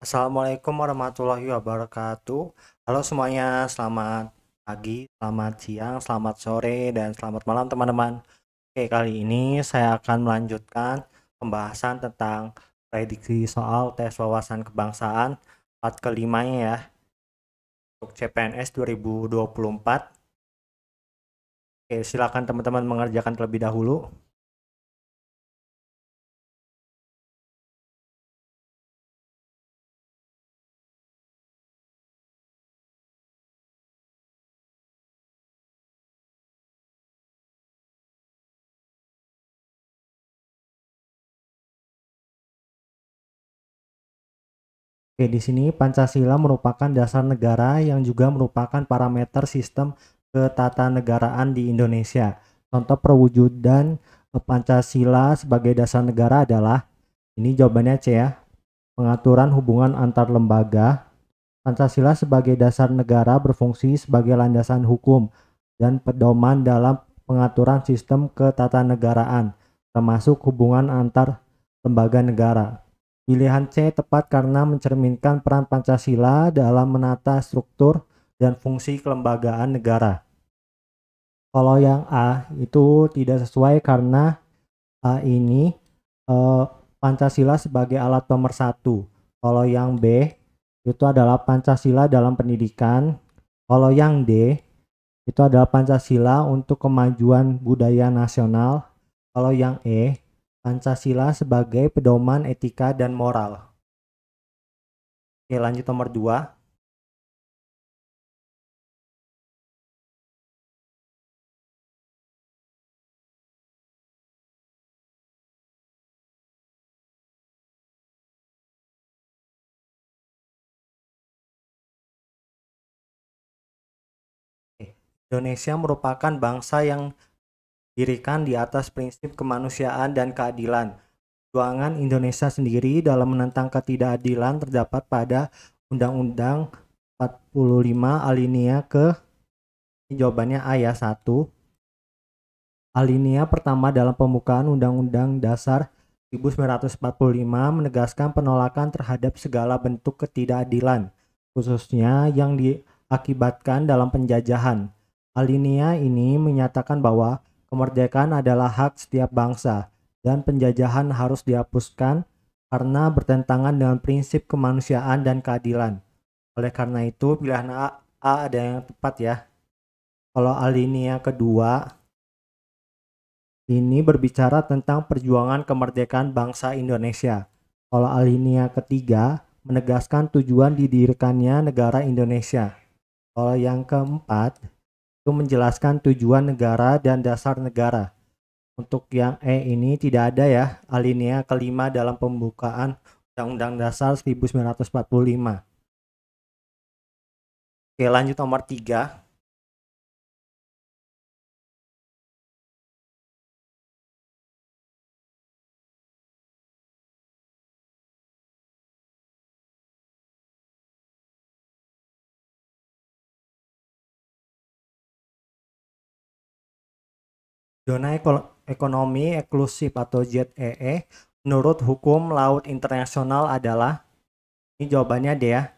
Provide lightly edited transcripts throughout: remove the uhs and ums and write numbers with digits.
Assalamualaikum warahmatullahi wabarakatuh. Halo semuanya, selamat pagi, selamat siang, selamat sore, dan selamat malam teman-teman. Oke, kali ini saya akan melanjutkan pembahasan tentang prediksi soal tes wawasan kebangsaan part kelimanya ya, untuk CPNS 2024. Oke, silakan teman-teman mengerjakan terlebih dahulu. Oke, di sini Pancasila merupakan dasar negara yang juga merupakan parameter sistem ketatanegaraan di Indonesia. Contoh perwujudan Pancasila sebagai dasar negara adalah, ini jawabannya C ya, pengaturan hubungan antar lembaga. Pancasila sebagai dasar negara berfungsi sebagai landasan hukum dan pedoman dalam pengaturan sistem ketatanegaraan, termasuk hubungan antar lembaga negara. Pilihan C tepat karena mencerminkan peran Pancasila dalam menata struktur dan fungsi kelembagaan negara. Kalau yang A itu tidak sesuai karena A ini Pancasila sebagai alat pemersatu. Kalau yang B itu adalah Pancasila dalam pendidikan. Kalau yang D itu adalah Pancasila untuk kemajuan budaya nasional. Kalau yang E, Pancasila sebagai pedoman etika dan moral. Oke, lanjut nomor 2. Indonesia merupakan bangsa yang didirikan di atas prinsip kemanusiaan dan keadilan. Perjuangan Indonesia sendiri dalam menentang ketidakadilan terdapat pada Undang-Undang 45 alinea ke, jawabannya A ya, 1. Alinea pertama dalam pembukaan Undang-Undang Dasar 1945 menegaskan penolakan terhadap segala bentuk ketidakadilan, khususnya yang diakibatkan dalam penjajahan. Alinea ini menyatakan bahwa kemerdekaan adalah hak setiap bangsa dan penjajahan harus dihapuskan karena bertentangan dengan prinsip kemanusiaan dan keadilan. Oleh karena itu, pilihan A ada yang tepat ya. Kalau alinea kedua ini berbicara tentang perjuangan kemerdekaan bangsa Indonesia. Kalau alinea ketiga menegaskan tujuan didirikannya negara Indonesia. Kalau yang keempat itu menjelaskan tujuan negara dan dasar negara. Untuk yang E ini tidak ada ya, alinea kelima dalam pembukaan Undang-Undang Dasar 1945. Oke, lanjut nomor 3. Zona ekonomi eksklusif atau ZEE menurut hukum laut internasional adalah, ini jawabannya D ya,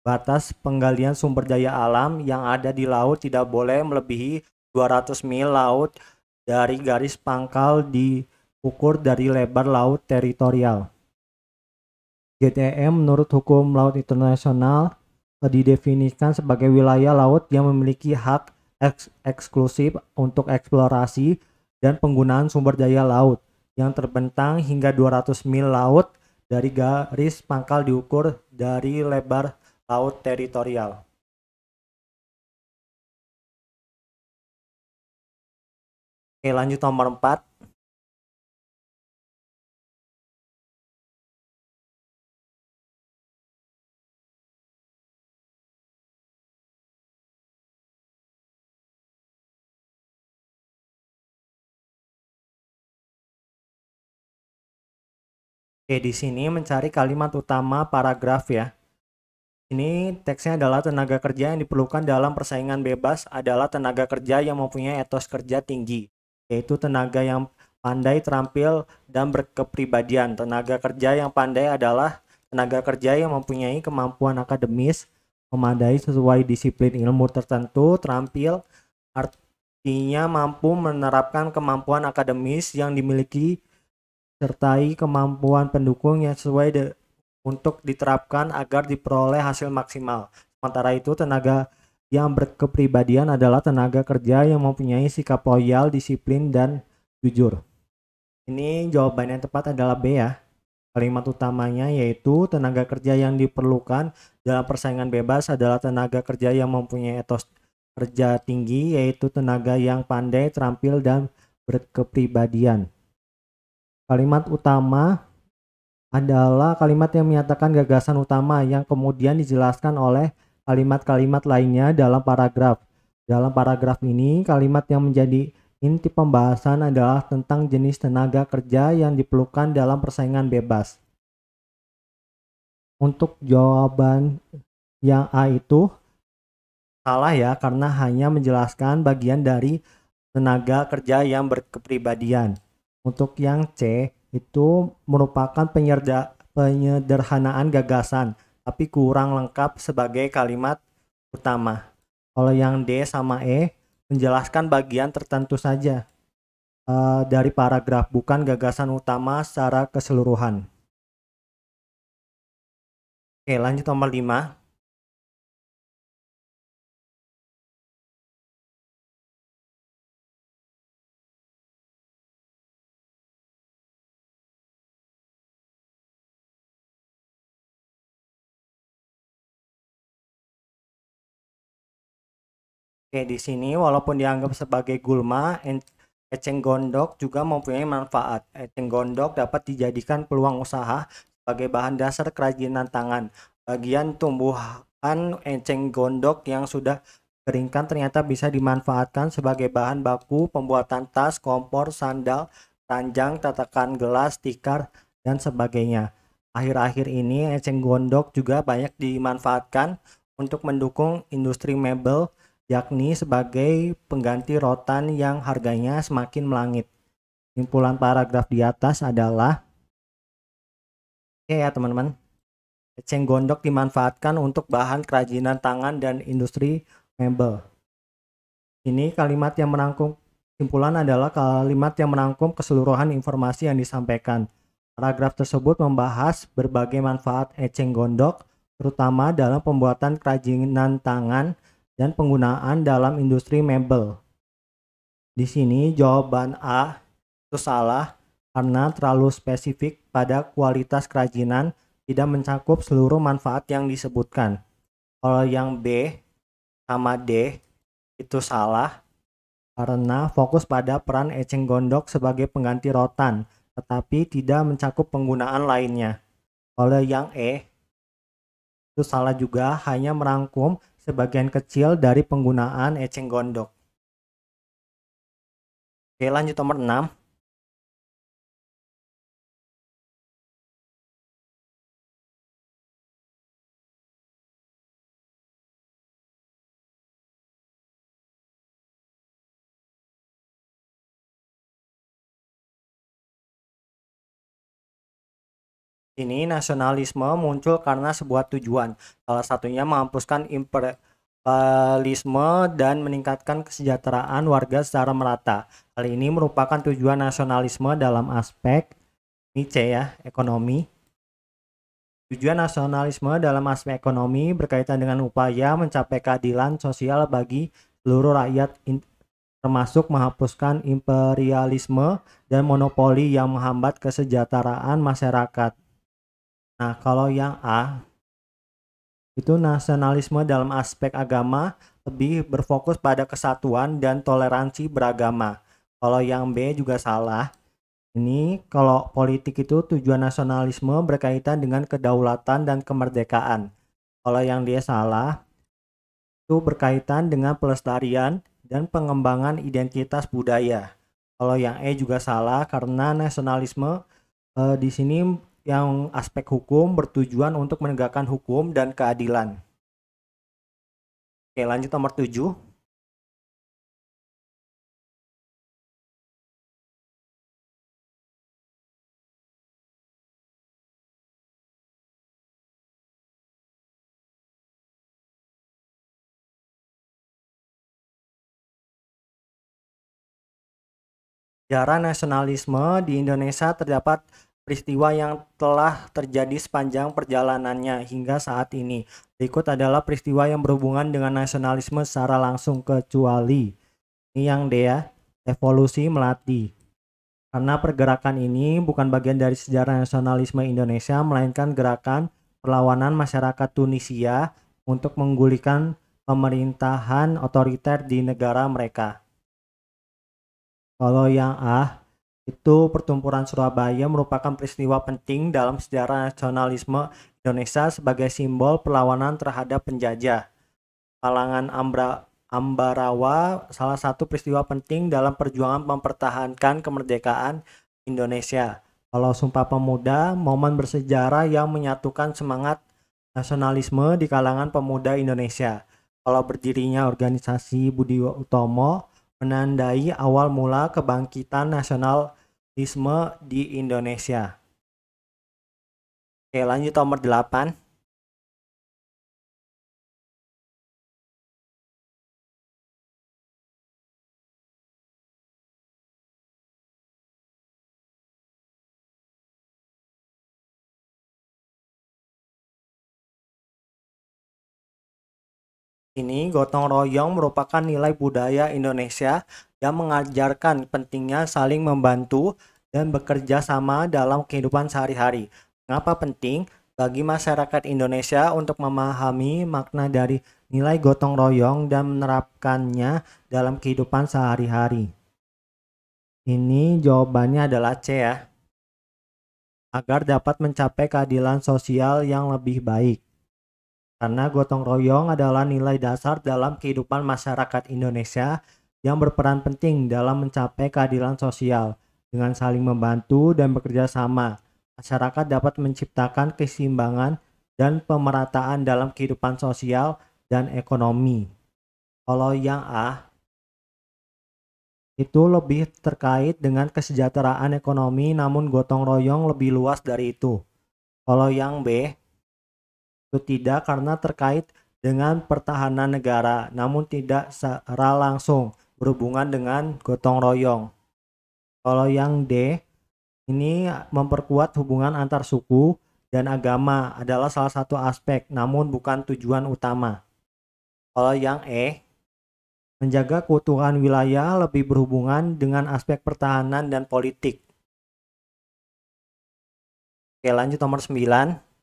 batas penggalian sumber daya alam yang ada di laut tidak boleh melebihi 200 mil laut dari garis pangkal diukur dari lebar laut teritorial. ZEE menurut hukum laut internasional didefinisikan sebagai wilayah laut yang memiliki hak eksklusif untuk eksplorasi dan penggunaan sumber daya laut yang terbentang hingga 200 mil laut dari garis pangkal diukur dari lebar laut teritorial. Oke, lanjut nomor 4. Oke, di sini mencari kalimat utama paragraf ya. Ini teksnya adalah tenaga kerja yang diperlukan dalam persaingan bebas adalah tenaga kerja yang mempunyai etos kerja tinggi, yaitu tenaga yang pandai, terampil, dan berkepribadian. Tenaga kerja yang pandai adalah tenaga kerja yang mempunyai kemampuan akademis memadai sesuai disiplin ilmu tertentu, terampil, artinya mampu menerapkan kemampuan akademis yang dimiliki sertai kemampuan pendukung yang sesuai untuk diterapkan agar diperoleh hasil maksimal. Sementara itu, tenaga yang berkepribadian adalah tenaga kerja yang mempunyai sikap loyal, disiplin, dan jujur. Ini jawaban yang tepat adalah B ya. Kalimat utamanya yaitu tenaga kerja yang diperlukan dalam persaingan bebas adalah tenaga kerja yang mempunyai etos kerja tinggi, yaitu tenaga yang pandai, terampil, dan berkepribadian. Kalimat utama adalah kalimat yang menyatakan gagasan utama yang kemudian dijelaskan oleh kalimat-kalimat lainnya dalam paragraf. Dalam paragraf ini, kalimat yang menjadi inti pembahasan adalah tentang jenis tenaga kerja yang diperlukan dalam persaingan bebas. Untuk jawaban yang A itu salah ya, karena hanya menjelaskan bagian dari tenaga kerja yang berkepribadian. Untuk yang C itu merupakan penyederhanaan gagasan, tapi kurang lengkap sebagai kalimat utama. Kalau yang D sama E menjelaskan bagian tertentu saja dari paragraf, bukan gagasan utama secara keseluruhan. Oke, lanjut nomor 5. Oke, di sini walaupun dianggap sebagai gulma, eceng gondok juga mempunyai manfaat. Eceng gondok dapat dijadikan peluang usaha sebagai bahan dasar kerajinan tangan. Bagian tumbuhan eceng gondok yang sudah keringkan ternyata bisa dimanfaatkan sebagai bahan baku pembuatan tas, kompor, sandal, ranjang, tatakan gelas, tikar, dan sebagainya. Akhir-akhir ini eceng gondok juga banyak dimanfaatkan untuk mendukung industri mebel, yakni sebagai pengganti rotan yang harganya semakin melangit. Simpulan paragraf di atas adalah, oke ya teman-teman, eceng gondok dimanfaatkan untuk bahan kerajinan tangan dan industri mebel. Ini kalimat yang merangkum, simpulan adalah kalimat yang merangkum keseluruhan informasi yang disampaikan. Paragraf tersebut membahas berbagai manfaat eceng gondok, terutama dalam pembuatan kerajinan tangan dan penggunaan dalam industri mebel. Di sini jawaban A itu salah karena terlalu spesifik pada kualitas kerajinan, tidak mencakup seluruh manfaat yang disebutkan. Kalau yang B sama D itu salah karena fokus pada peran eceng gondok sebagai pengganti rotan, tetapi tidak mencakup penggunaan lainnya. Kalau yang E itu salah juga, hanya merangkum sebagian kecil dari penggunaan eceng gondok. Oke, lanjut nomor 6. Ini nasionalisme muncul karena sebuah tujuan, salah satunya menghapuskan imperialisme dan meningkatkan kesejahteraan warga secara merata. Hal ini merupakan tujuan nasionalisme dalam aspek ini C ya, ekonomi. Tujuan nasionalisme dalam aspek ekonomi berkaitan dengan upaya mencapai keadilan sosial bagi seluruh rakyat, termasuk menghapuskan imperialisme dan monopoli yang menghambat kesejahteraan masyarakat. Nah, kalau yang A itu nasionalisme dalam aspek agama, lebih berfokus pada kesatuan dan toleransi beragama. Kalau yang B juga salah. Ini kalau politik itu tujuan nasionalisme berkaitan dengan kedaulatan dan kemerdekaan. Kalau yang dia salah, itu berkaitan dengan pelestarian dan pengembangan identitas budaya. Kalau yang E juga salah karena nasionalisme di sini yang aspek hukum bertujuan untuk menegakkan hukum dan keadilan. Oke, lanjut nomor 7. Sejarah nasionalisme di Indonesia terdapat peristiwa yang telah terjadi sepanjang perjalanannya hingga saat ini. Berikut adalah peristiwa yang berhubungan dengan nasionalisme secara langsung kecuali ini yang D ya, evolusi Melati. Karena pergerakan ini bukan bagian dari sejarah nasionalisme Indonesia, melainkan gerakan perlawanan masyarakat Tunisia untuk menggulingkan pemerintahan otoriter di negara mereka. Kalau yang A, itu pertempuran Surabaya merupakan peristiwa penting dalam sejarah nasionalisme Indonesia sebagai simbol perlawanan terhadap penjajah. Kalangan Ambarawa salah satu peristiwa penting dalam perjuangan mempertahankan kemerdekaan Indonesia. Kalau Sumpah Pemuda, momen bersejarah yang menyatukan semangat nasionalisme di kalangan pemuda Indonesia. Kalau berdirinya organisasi Budi Utomo menandai awal mula kebangkitan nasionalisme di Indonesia. Oke, lanjut nomor 8. Ini gotong royong merupakan nilai budaya Indonesia yang mengajarkan pentingnya saling membantu dan bekerja sama dalam kehidupan sehari-hari. Mengapa penting? Bagi masyarakat Indonesia untuk memahami makna dari nilai gotong royong dan menerapkannya dalam kehidupan sehari-hari. Ini jawabannya adalah C ya, agar dapat mencapai keadilan sosial yang lebih baik. Karena gotong royong adalah nilai dasar dalam kehidupan masyarakat Indonesia yang berperan penting dalam mencapai keadilan sosial. Dengan saling membantu dan bekerja sama, masyarakat dapat menciptakan keseimbangan dan pemerataan dalam kehidupan sosial dan ekonomi. Kalau yang A, itu lebih terkait dengan kesejahteraan ekonomi, namun gotong royong lebih luas dari itu. Kalau yang B, itu tidak karena terkait dengan pertahanan negara, namun tidak secara langsung berhubungan dengan gotong royong. Kalau yang D, ini memperkuat hubungan antar suku dan agama adalah salah satu aspek, namun bukan tujuan utama. Kalau yang E, menjaga keutuhan wilayah lebih berhubungan dengan aspek pertahanan dan politik. Oke, lanjut nomor 9.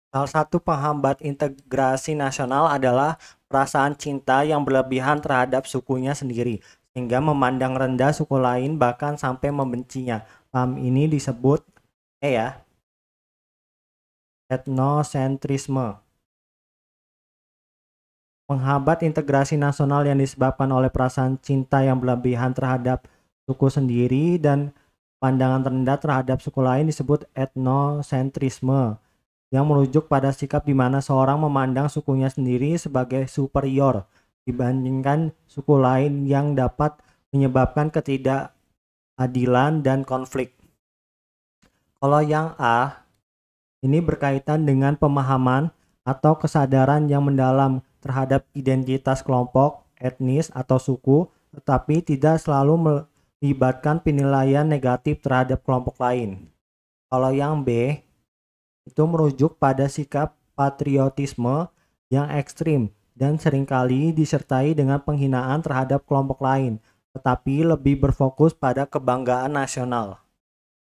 Salah satu penghambat integrasi nasional adalah perasaan cinta yang berlebihan terhadap sukunya sendiri, sehingga memandang rendah suku lain bahkan sampai membencinya. Paham ini disebut etnosentrisme. Penghambat integrasi nasional yang disebabkan oleh perasaan cinta yang berlebihan terhadap suku sendiri dan pandangan rendah terhadap suku lain disebut etnosentrisme, yang merujuk pada sikap di mana seorang memandang sukunya sendiri sebagai superior dibandingkan suku lain yang dapat menyebabkan ketidakadilan dan konflik. Kalau yang A, ini berkaitan dengan pemahaman atau kesadaran yang mendalam terhadap identitas kelompok, etnis, atau suku, tetapi tidak selalu melibatkan penilaian negatif terhadap kelompok lain. Kalau yang B, itu merujuk pada sikap patriotisme yang ekstrim dan seringkali disertai dengan penghinaan terhadap kelompok lain, tetapi lebih berfokus pada kebanggaan nasional.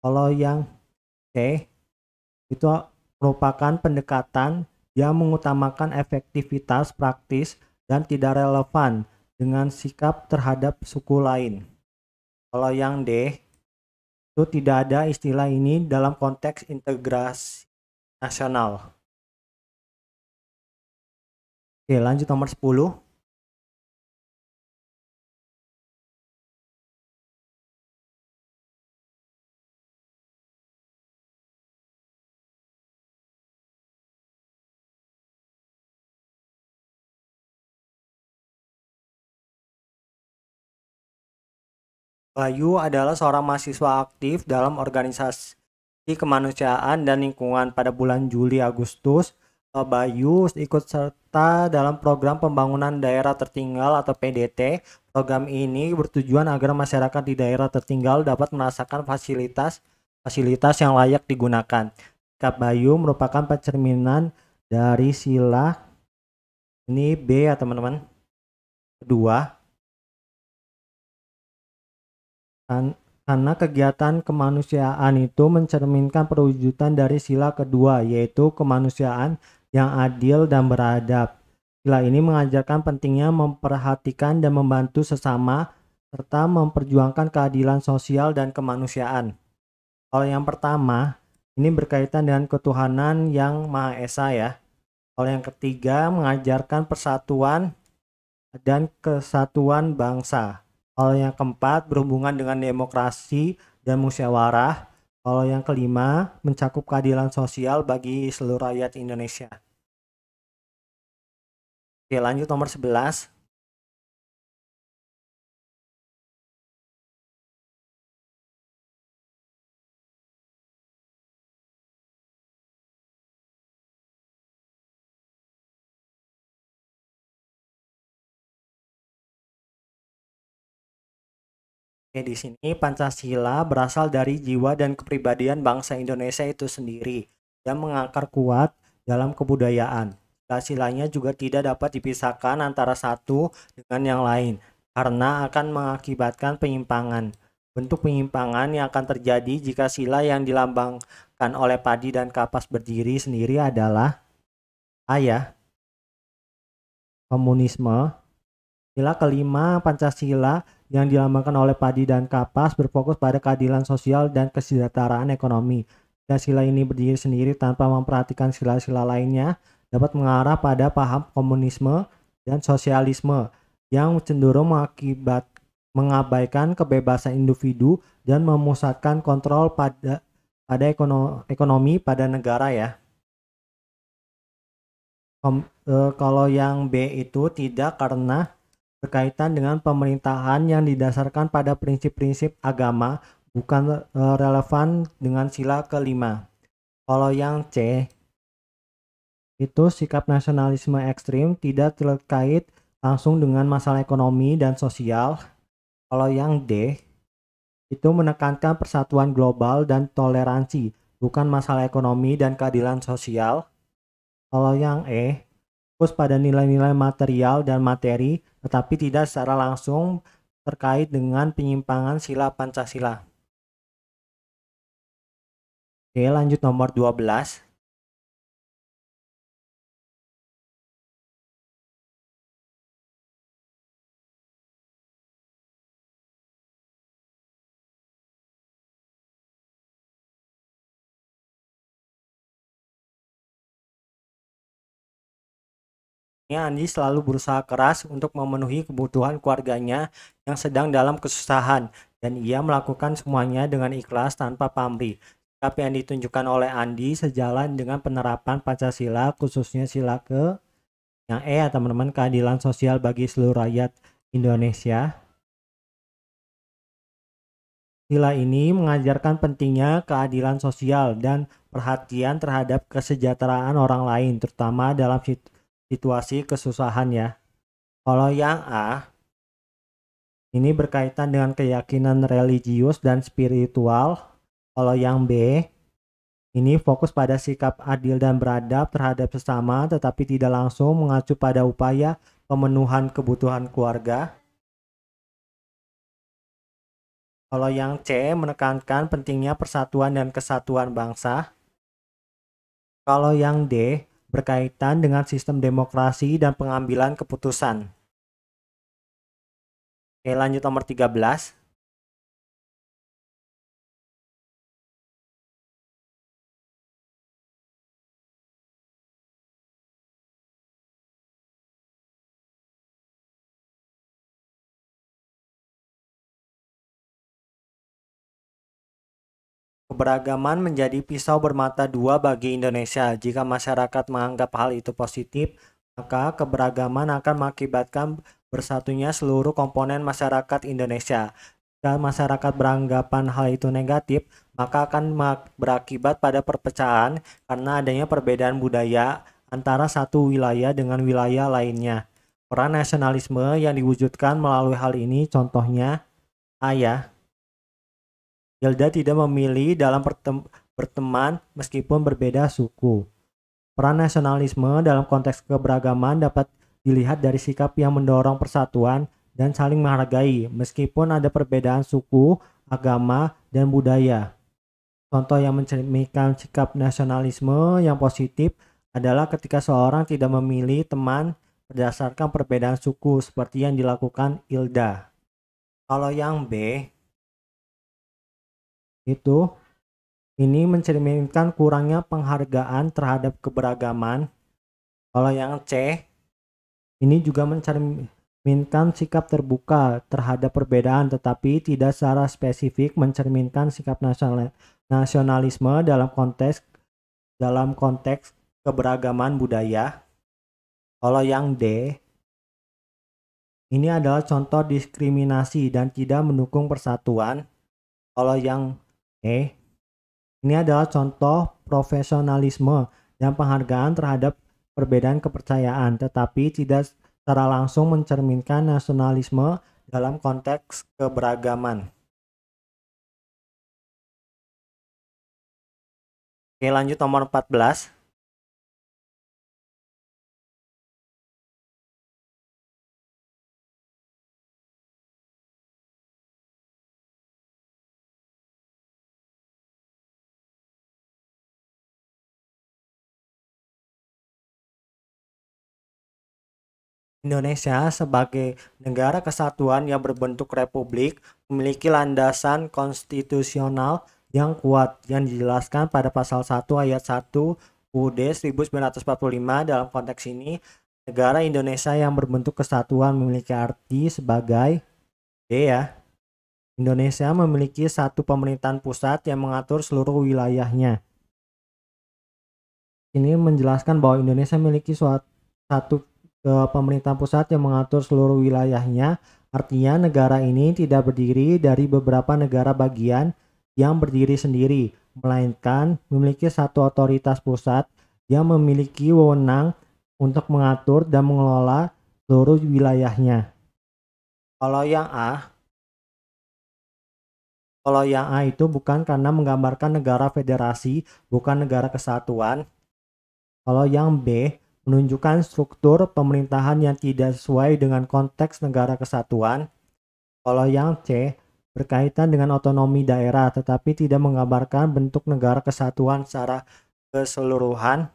Kalau yang C, itu merupakan pendekatan yang mengutamakan efektivitas praktis dan tidak relevan dengan sikap terhadap suku lain. Kalau yang D, itu tidak ada istilah ini dalam konteks integrasi nasional. Oke, lanjut nomor 10. Bayu adalah seorang mahasiswa aktif dalam organisasi kemanusiaan dan lingkungan. Pada bulan Juli Agustus, Bayu ikut serta dalam program pembangunan daerah tertinggal atau PDT. Program ini bertujuan agar masyarakat di daerah tertinggal dapat merasakan fasilitas yang layak digunakan. Sikap Bayu merupakan pencerminan dari sila ini B ya teman-teman. Kedua, karena kegiatan kemanusiaan itu mencerminkan perwujudan dari sila kedua, yaitu kemanusiaan yang adil dan beradab. Sila ini mengajarkan pentingnya memperhatikan dan membantu sesama, serta memperjuangkan keadilan sosial dan kemanusiaan. Kalau yang pertama, ini berkaitan dengan ketuhanan yang Maha Esa ya. Kalau yang ketiga, mengajarkan persatuan dan kesatuan bangsa. Kalau yang keempat berhubungan dengan demokrasi dan musyawarah. Kalau yang kelima mencakup keadilan sosial bagi seluruh rakyat Indonesia. Oke, lanjut nomor 11. Oke, di sini Pancasila berasal dari jiwa dan kepribadian bangsa Indonesia itu sendiri dan mengakar kuat dalam kebudayaan. Sila-silanya juga tidak dapat dipisahkan antara satu dengan yang lain karena akan mengakibatkan penyimpangan. Bentuk penyimpangan yang akan terjadi jika sila yang dilambangkan oleh padi dan kapas berdiri sendiri adalah A ya, komunisme. Sila kelima Pancasila yang dilambangkan oleh padi dan kapas berfokus pada keadilan sosial dan kesejahteraan ekonomi. Dan sila ini berdiri sendiri tanpa memperhatikan sila-sila lainnya dapat mengarah pada paham komunisme dan sosialisme yang cenderung mengabaikan kebebasan individu dan memusatkan kontrol pada ekonomi pada negara ya. Kalau yang B itu tidak karena berkaitan dengan pemerintahan yang didasarkan pada prinsip-prinsip agama, bukan relevan dengan sila kelima. Kalau yang C itu sikap nasionalisme ekstrim tidak terkait langsung dengan masalah ekonomi dan sosial. Kalau yang D itu menekankan persatuan global dan toleransi, bukan masalah ekonomi dan keadilan sosial. Kalau yang E fokus pada nilai-nilai material dan materi, tetapi tidak secara langsung terkait dengan penyimpangan sila Pancasila. Oke, lanjut nomor 12. Andi selalu berusaha keras untuk memenuhi kebutuhan keluarganya yang sedang dalam kesusahan, dan ia melakukan semuanya dengan ikhlas tanpa pamrih. Sikap yang ditunjukkan oleh Andi sejalan dengan penerapan Pancasila, khususnya sila ke yang E ya teman-teman, keadilan sosial bagi seluruh rakyat Indonesia. Sila ini mengajarkan pentingnya keadilan sosial dan perhatian terhadap kesejahteraan orang lain, terutama dalam situasi kesusahan ya. Kalau yang A, ini berkaitan dengan keyakinan religius dan spiritual. Kalau yang B, ini fokus pada sikap adil dan beradab terhadap sesama, tetapi tidak langsung mengacu pada upaya pemenuhan kebutuhan keluarga. Kalau yang C, menekankan pentingnya persatuan dan kesatuan bangsa. Kalau yang D, berkaitan dengan sistem demokrasi dan pengambilan keputusan. Oke, lanjut nomor 13. Keberagaman menjadi pisau bermata dua bagi Indonesia. Jika masyarakat menganggap hal itu positif, maka keberagaman akan mengakibatkan bersatunya seluruh komponen masyarakat Indonesia. Jika masyarakat beranggapan hal itu negatif, maka akan berakibat pada perpecahan karena adanya perbedaan budaya antara satu wilayah dengan wilayah lainnya. Peran nasionalisme yang diwujudkan melalui hal ini contohnya ya, Hilda tidak memilih dalam berteman meskipun berbeda suku. Peran nasionalisme dalam konteks keberagaman dapat dilihat dari sikap yang mendorong persatuan dan saling menghargai meskipun ada perbedaan suku, agama, dan budaya. Contoh yang mencerminkan sikap nasionalisme yang positif adalah ketika seorang tidak memilih teman berdasarkan perbedaan suku seperti yang dilakukan Hilda. Kalau yang B itu ini mencerminkan kurangnya penghargaan terhadap keberagaman. Kalau yang C ini juga mencerminkan sikap terbuka terhadap perbedaan tetapi tidak secara spesifik mencerminkan sikap nasionalisme dalam konteks keberagaman budaya. Kalau yang D ini adalah contoh diskriminasi dan tidak mendukung persatuan. Kalau yang E ini adalah contoh profesionalisme dan penghargaan terhadap perbedaan kepercayaan, tetapi tidak secara langsung mencerminkan nasionalisme dalam konteks keberagaman. Oke, lanjut nomor 14. Indonesia sebagai negara kesatuan yang berbentuk republik memiliki landasan konstitusional yang kuat yang dijelaskan pada pasal 1 ayat 1 UUD 1945. Dalam konteks ini, negara Indonesia yang berbentuk kesatuan memiliki arti sebagai D ya. Indonesia memiliki satu pemerintahan pusat yang mengatur seluruh wilayahnya. Ini menjelaskan bahwa Indonesia memiliki satu pemerintahan pusat yang mengatur seluruh wilayahnya. Artinya negara ini tidak berdiri dari beberapa negara bagian yang berdiri sendiri, melainkan memiliki satu otoritas pusat yang memiliki wewenang untuk mengatur dan mengelola seluruh wilayahnya. Kalau yang A itu bukan karena menggambarkan negara federasi, bukan negara kesatuan. Kalau yang B menunjukkan struktur pemerintahan yang tidak sesuai dengan konteks negara kesatuan. Kalau yang C berkaitan dengan otonomi daerah tetapi tidak menggambarkan bentuk negara kesatuan secara keseluruhan.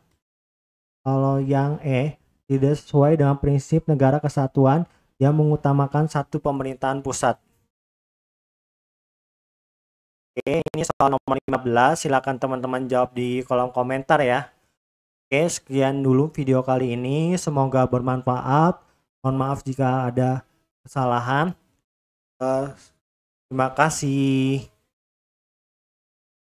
Kalau yang E tidak sesuai dengan prinsip negara kesatuan yang mengutamakan satu pemerintahan pusat. Oke, ini soal nomor 15. Silakan teman-teman jawab di kolom komentar ya. Oke, sekian dulu video kali ini. Semoga bermanfaat. Mohon maaf jika ada kesalahan. Terima kasih.